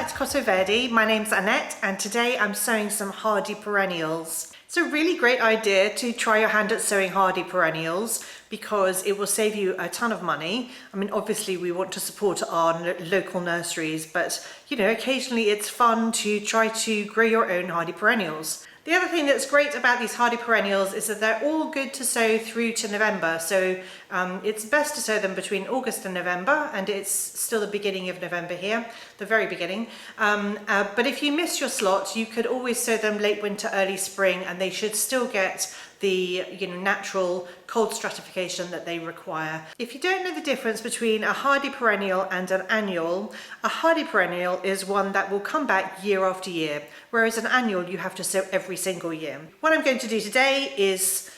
back to Cotto Verde. My name's Annette and today I'm sowing some hardy perennials. It's a really great idea to try your hand at sowing hardy perennials because it will save you a ton of money. I mean, obviously we want to support our local nurseries, but you know, occasionally it's fun to try to grow your own hardy perennials. The other thing that's great about these hardy perennials is that they're all good to sow through to November. So it's best to sow them between August and November, and it's still the beginning of November here, the very beginning. But if you miss your slot, you could always sow them late winter, early spring, and they should still get the natural cold stratification that they require. If you don't know the difference between a hardy perennial and an annual, a hardy perennial is one that will come back year after year, whereas an annual you have to sow every single year. What I'm going to do today is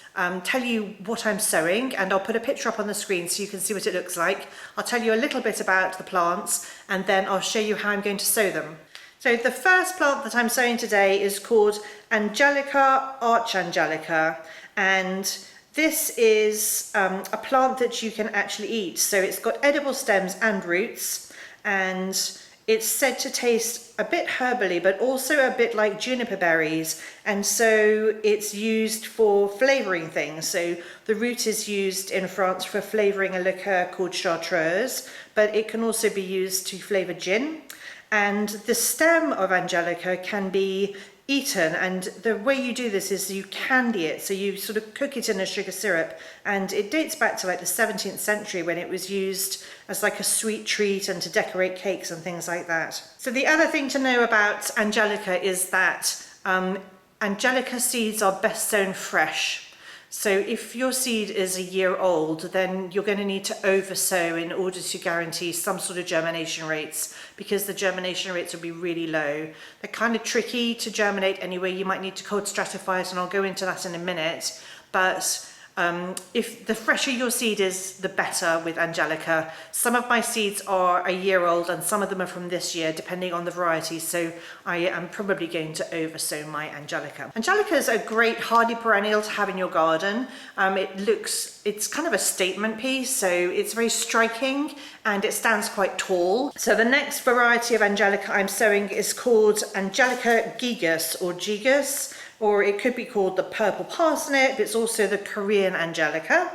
tell you what I'm sowing, and I'll put a picture up on the screen so you can see what it looks like. I'll tell you a little bit about the plants and then I'll show you how I'm going to sow them. So the first plant that I'm sowing today is called Angelica Archangelica, and this is a plant that you can actually eat. So it's got edible stems and roots, and it's said to taste a bit herbally but also a bit like juniper berries, and so it's used for flavouring things. So the root is used in France for flavouring a liqueur called chartreuse, but it can also be used to flavour gin. And the stem of Angelica can be eaten, and the way you do this is you candy it, so you sort of cook it in a sugar syrup, and it dates back to like the 17th century when it was used as like a sweet treat and to decorate cakes and things like that. So the other thing to know about Angelica is that Angelica seeds are best sown fresh. So if your seed is a year old, then you're going to need to oversow in order to guarantee some sort of germination rates, because the germination rates will be really low. They're kind of tricky to germinate anyway. You might need to cold stratify it, and I'll go into that in a minute. But if the fresher your seed is, the better with Angelica. Some of my seeds are a year old and some of them are from this year, depending on the variety. So I am probably going to oversow my Angelica. Angelica is a great hardy perennial to have in your garden. It's kind of a statement piece, so it's very striking and it stands quite tall. So the next variety of Angelica I'm sowing is called Angelica gigas or gigas, or it could be called the purple parsnip. It's also the Korean Angelica,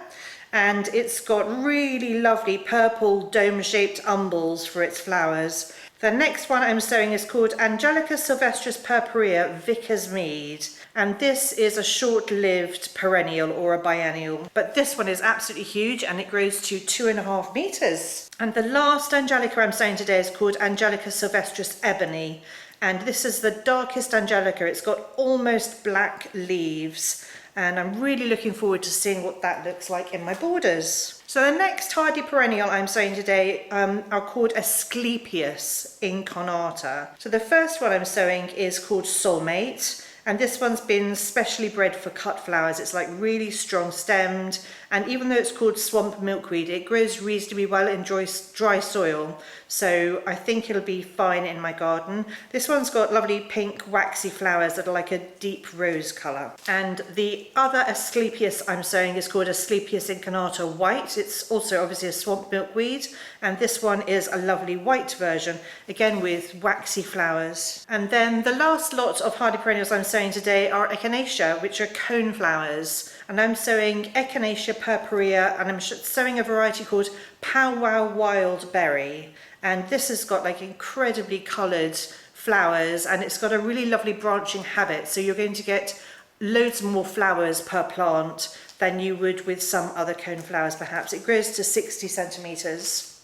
and it's got really lovely purple dome-shaped umbels for its flowers. The next one I'm sowing is called Angelica sylvestris purpurea Vickers Mead, and this is a short-lived perennial or a biennial, but this one is absolutely huge and it grows to 2.5 meters. And the last Angelica I'm sowing today is called Angelica sylvestris ebony, and this is the darkest Angelica. It's got almost black leaves, and I'm really looking forward to seeing what that looks like in my borders. So the next hardy perennial I'm sowing today are called Asclepias incarnata. So the first one I'm sowing is called Soulmate, and this one's been specially bred for cut flowers. It's like really strong stemmed, and even though it's called swamp milkweed, it grows reasonably well in dry soil. So I think it'll be fine in my garden. This one's got lovely pink waxy flowers that are like a deep rose colour. And the other Asclepias I'm sowing is called Asclepias incarnata white. It's also obviously a swamp milkweed, and this one is a lovely white version, again with waxy flowers. And then the last lot of hardy perennials I'm sowing today are Echinacea, which are cone flowers. And I'm sowing Echinacea purpurea, and I'm sowing a variety called Powwow Wild Berry. And this has got like incredibly coloured flowers, and it's got a really lovely branching habit. So you're going to get loads more flowers per plant than you would with some other cone flowers perhaps. It grows to 60 centimetres.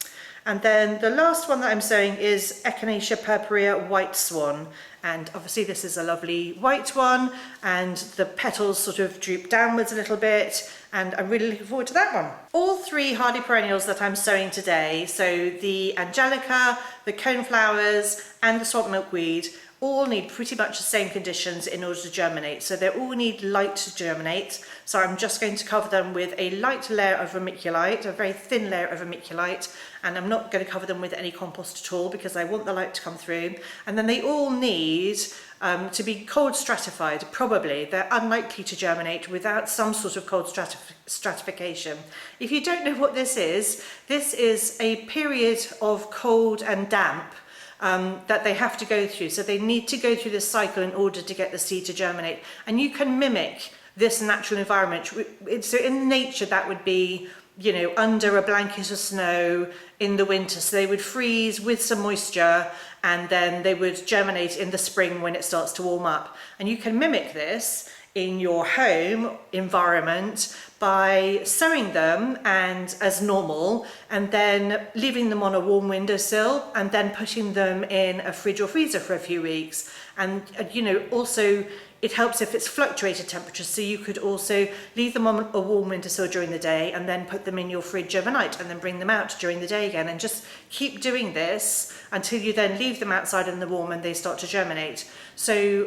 And then the last one that I'm sowing is Echinacea purpurea White Swan. And obviously this is a lovely white one, and the petals sort of droop downwards a little bit, and I'm really looking forward to that one. All three hardy perennials that I'm sowing today, so the Angelica, the coneflowers and the swamp milkweed, all need pretty much the same conditions in order to germinate. So they all need light to germinate. So I'm just going to cover them with a light layer of vermiculite, a very thin layer of vermiculite, and I'm not going to cover them with any compost at all because I want the light to come through. And then they all need to be cold stratified, probably. They're unlikely to germinate without some sort of cold stratification. If you don't know what this is a period of cold and damp that they have to go through. So they need to go through this cycle in order to get the seed to germinate. And you can mimic this natural environment. So in nature, that would be, you know, under a blanket of snow in the winter. So they would freeze with some moisture, and then they would germinate in the spring when it starts to warm up. And you can mimic this in your home environment by sowing them and as normal, and then leaving them on a warm windowsill, and then putting them in a fridge or freezer for a few weeks. And you know, also it helps if it's fluctuated temperatures, so you could also leave them on a warm windowsill during the day and then put them in your fridge overnight and then bring them out during the day again, and just keep doing this until you then leave them outside in the warm and they start to germinate. So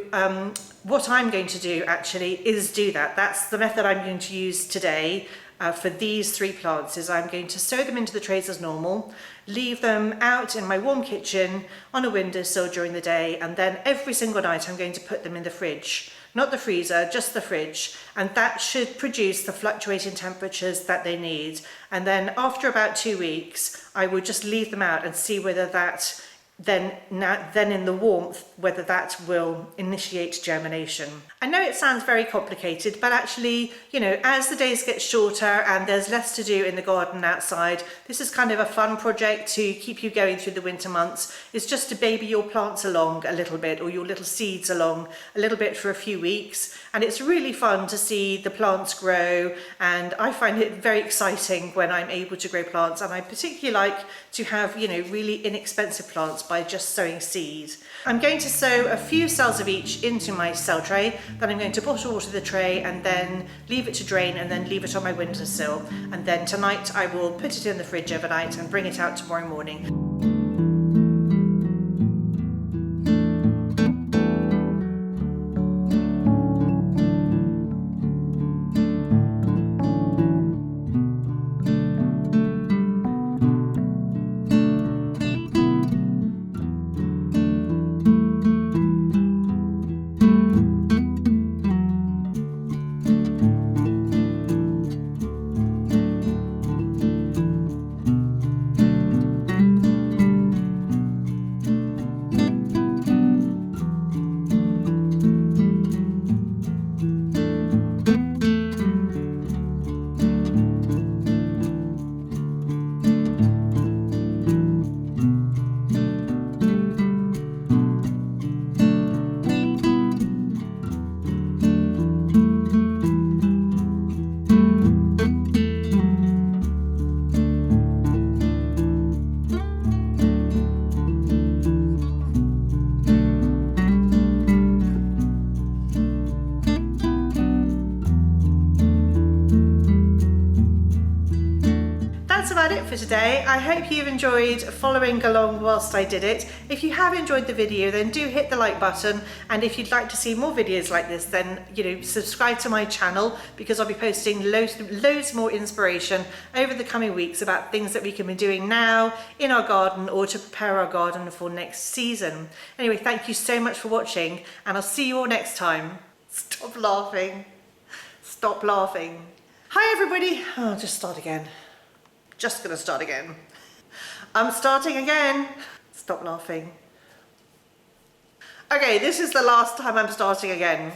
what I'm going to do actually is do that. That's the method I'm going to use today for these 3 plants. Is I'm going to sow them into the trays as normal, leave them out in my warm kitchen on a windowsill during the day, and then every single night I'm going to put them in the fridge. Not the freezer, just the fridge, and that should produce the fluctuating temperatures that they need. And then after about 2 weeks, I would just leave them out and see whether that then in the warmth, whether that will initiate germination. I know it sounds very complicated, but actually, you know, as the days get shorter and there's less to do in the garden outside, this is kind of a fun project to keep you going through the winter months. It's just to baby your plants along a little bit, or your little seeds along a little bit for a few weeks. And it's really fun to see the plants grow, and I find it very exciting when I'm able to grow plants, and I particularly like to have, you know, really inexpensive plants by just sowing seed. I'm going to sow a few cells of each into my cell tray, then I'm going to bottle water the tray and then leave it to drain, and then leave it on my windowsill. And then tonight I will put it in the fridge overnight and bring it out tomorrow morning. That's about it for today. I hope you've enjoyed following along whilst I did it. If you have enjoyed the video, then do hit the like button, and if you'd like to see more videos like this, then, you know, subscribe to my channel, because I'll be posting loads more inspiration over the coming weeks about things that we can be doing now in our garden, or to prepare our garden for next season. Anyway, thank you so much for watching, and I'll see you all next time. Stop laughing. Stop laughing. Hi everybody. Oh, I'll just start again. Just gonna start again. I'm starting again. Stop laughing. Okay, this is the last time I'm starting again.